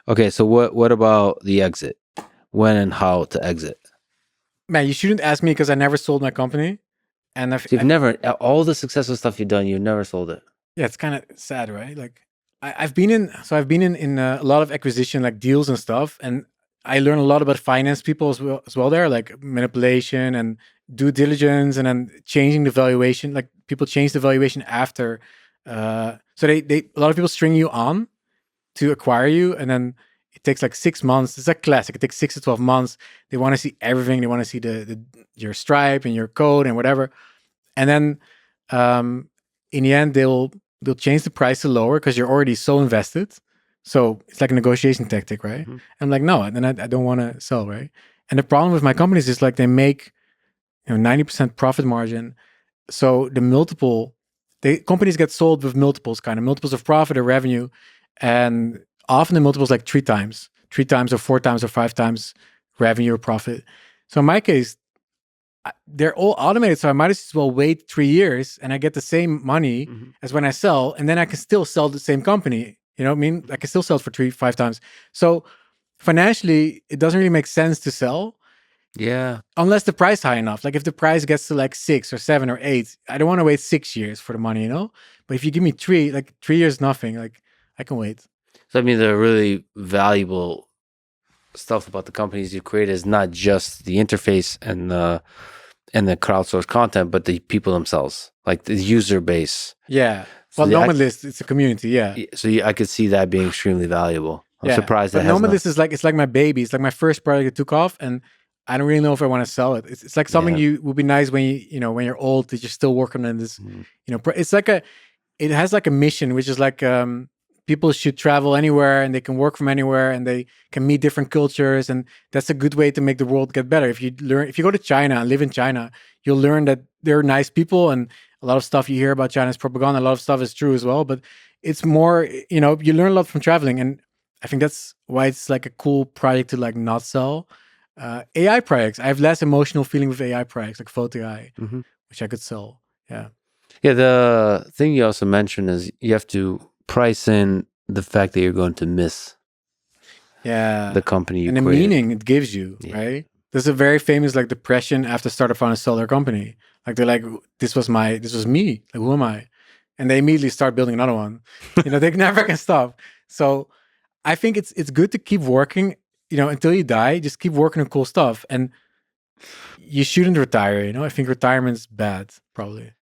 Okay, so what about the exit? When and how to exit? Man, you shouldn't ask me because I never sold my company. And So you've never, all the successful stuff you've done, you've never sold it. yeah, it's kind of sad, right? Like I've been in a lot of acquisition like deals and stuff, and I learned a lot about finance people as well there, like manipulation and due diligence, and then changing the valuation. Like people change the valuation after, so they a lot of people string you on to acquire you, and then it takes like 6 months. It's like classic. It takes 6 to 12 months. They want to see everything. They want to see the your Stripe and your code and whatever, and then in the end they'll change the price to lower because you're already so invested. So it's like a negotiation tactic, right? Mm-hmm. I'm like, no, and then I don't want to sell, right? And the problem with my companies is like they make 90% profit margin. So the companies get sold with multiples, kind of multiples of profit or revenue, and often the multiples like three times or four times or five times revenue or profit. So in my case, they're all automated, so I might as well wait 3 years and I get the same money as when I sell, and then I can still sell the same company. You know what I mean? I can still sell it for 3-5 times. So financially, it doesn't really make sense to sell. Yeah. Unless the price high enough. Like if the price gets to like 6 or 7 or 8, I don't want to wait 6 years for the money, But if you give me 3, like 3 years, nothing, like I can wait. So I mean, the really valuable stuff about the companies you create is not just the interface and the crowdsourced content, but the people themselves, like the user base. Yeah. So Well, Nomadlist, it's a community, yeah. So I could see that being extremely valuable. I'm surprised but that Nomadlist is like, it's like my baby. It's like my first product that took off, and I don't really know if I want to sell it. It's like something you would be nice when when you're old that you're still working on this. It's like it has like a mission, which is like people should travel anywhere and they can work from anywhere and they can meet different cultures, and that's a good way to make the world get better. If you go to China and live in China, you'll learn that they're nice people, and a lot of stuff you hear about China is propaganda. A lot of stuff is true as well, but it's more, you learn a lot from traveling, and I think that's why it's like a cool project to like not sell. AI projects, I have less emotional feeling with AI projects like Photo AI, which I could sell. Yeah. Yeah. The thing you also mentioned is you have to price in the fact that you're going to miss the company you and the created. meaning it gives you, right? There's a very famous like depression after startup founders sell their company. Like they're like, this was me. Like, who am I? And they immediately start building another one. They never can stop. So I think it's good to keep working, until you die. Just keep working on cool stuff. And you shouldn't retire, I think retirement's bad, probably.